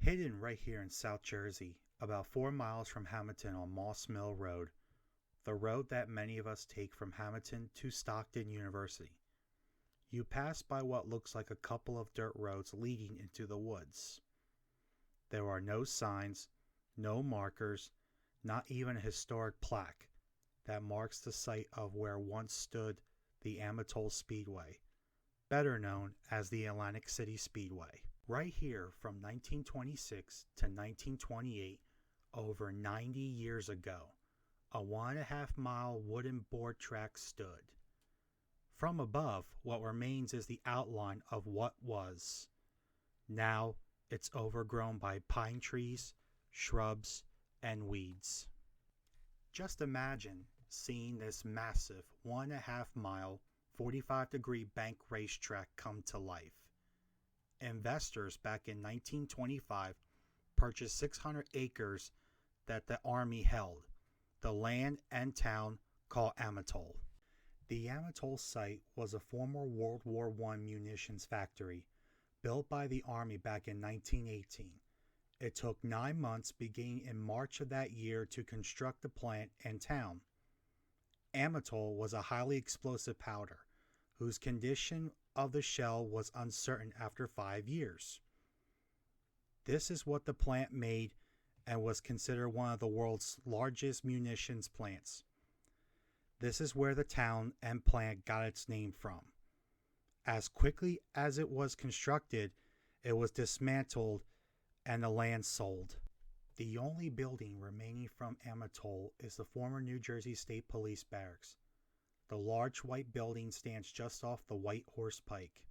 Hidden right here in South Jersey, about 4 miles from Hammonton on Moss Mill Road, the road that many of us take from Hammonton to Stockton University. You pass by what looks like a couple of dirt roads leading into the woods. There are no signs, no markers, not even a historic plaque that marks the site of where once stood the Amatol Speedway, better known as the Atlantic City Speedway. Right here from 1926 to 1928, over 90 years ago, a 1.5-mile wooden board track stood. From above, what remains is the outline of what was. Now, it's overgrown by pine trees, shrubs, and weeds. Just imagine seeing this massive 1.5-mile, 45-degree bank racetrack come to life. Investors back in 1925 purchased 600 acres that the Army held, the land and town called Amatol. The Amatol site was a former World War I munitions factory built by the Army back in 1918. It took 9 months beginning in March of that year to construct the plant and town. Amatol was a highly explosive powder whose condition of the shell was uncertain after 5 years. This is what the plant made and was considered one of the world's largest munitions plants. This is where the town and plant got its name from. As quickly as it was constructed, it was dismantled and the land sold. The only building remaining from Amatol is the former New Jersey State Police Barracks. The large white building stands just off the White Horse Pike.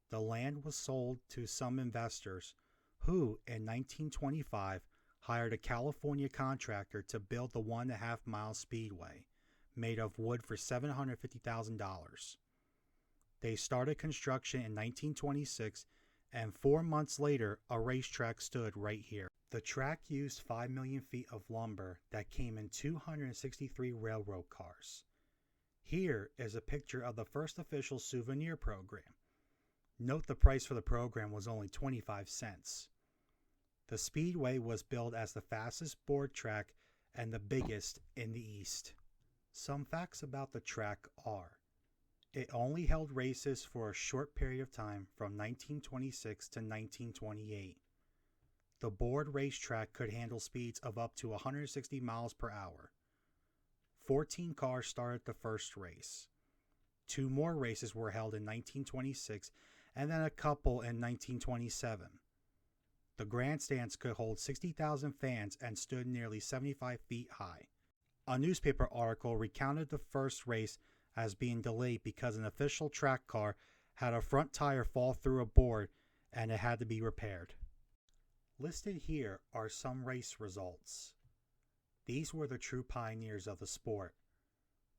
The land was sold to some investors who, in 1925, hired a California contractor to build the 1.5-mile speedway, made of wood for $750,000. They started construction in 1926, and 4 months later, a racetrack stood right here. The track used 5 million feet of lumber that came in 263 railroad cars. Here is a picture of the first official souvenir program. Note the price for the program was only 25 cents. The Speedway was billed as the fastest board track and the biggest in the East. Some facts about the track are: it only held races for a short period of time from 1926 to 1928. The board racetrack could handle speeds of up to 160 miles per hour. 14 cars started the first race. 2 more races were held in 1926 and then a couple in 1927. The grandstands could hold 60,000 fans and stood nearly 75 feet high. A newspaper article recounted the first race as being delayed because an official track car had a front tire fall through a board and it had to be repaired. Listed here are some race results. These were the true pioneers of the sport.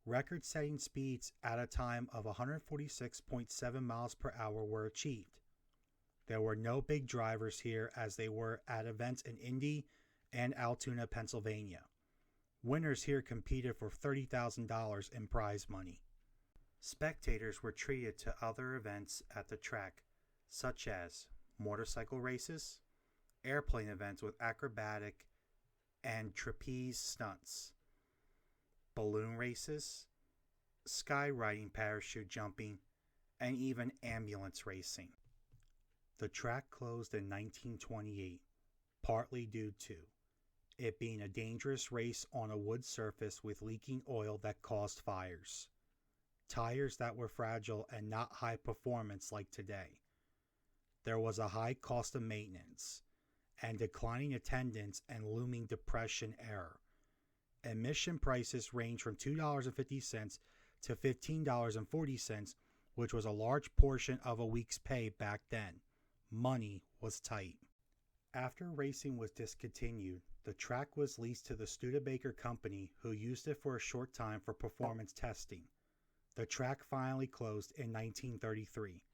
Record-setting speeds at a time of 146.7 miles per hour were achieved. There were no big drivers here as they were at events in Indy and Altoona, Pennsylvania. Winners here competed for $30,000 in prize money. Spectators were treated to other events at the track, such as motorcycle races, airplane events with acrobatic and trapeze stunts, balloon races, skywriting, parachute jumping, and even ambulance racing. The track closed in 1928, partly due to it being a dangerous race on a wood surface with leaking oil that caused fires, tires that were fragile and not high performance like today. There was a high cost of maintenance, and declining attendance and looming depression era. Admission prices range from $2.50 to $15.40, which was a large portion of a week's pay back then. Money was tight. After racing was discontinued, the track was leased to the Studebaker Company, who used it for a short time for performance testing. The track finally closed in 1933.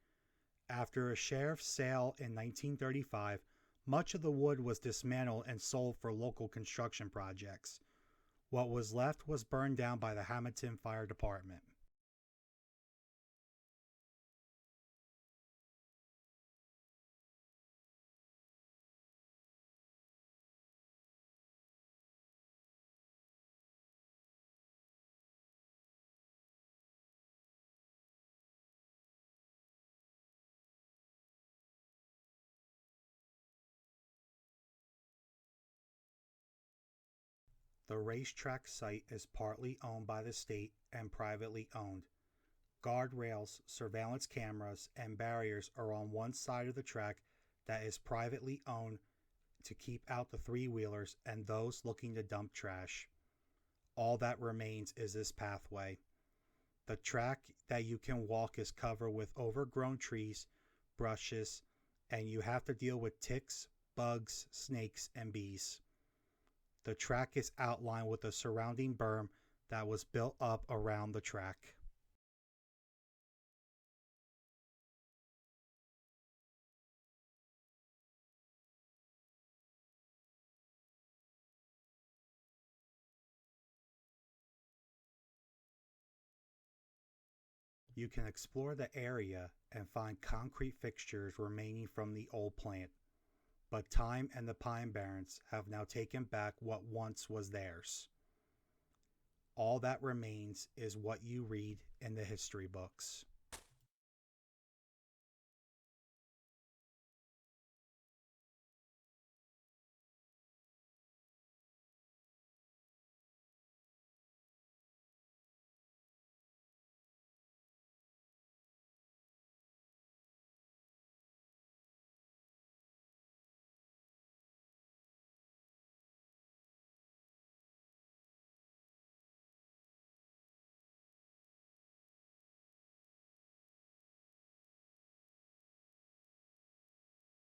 After a sheriff's sale in 1935, much of the wood was dismantled and sold for local construction projects. What was left was burned down by the Hammonton Fire Department. The racetrack site is partly owned by the state and privately owned. Guardrails, surveillance cameras, and barriers are on one side of the track that is privately owned to keep out the three-wheelers and those looking to dump trash. All that remains is this pathway. The track that you can walk is covered with overgrown trees, brushes, and you have to deal with ticks, bugs, snakes, and bees. The track is outlined with a surrounding berm that was built up around the track. You can explore the area and find concrete fixtures remaining from the old plant, but time and the Pine Barrens have now taken back what once was theirs. All that remains is what you read in the history books.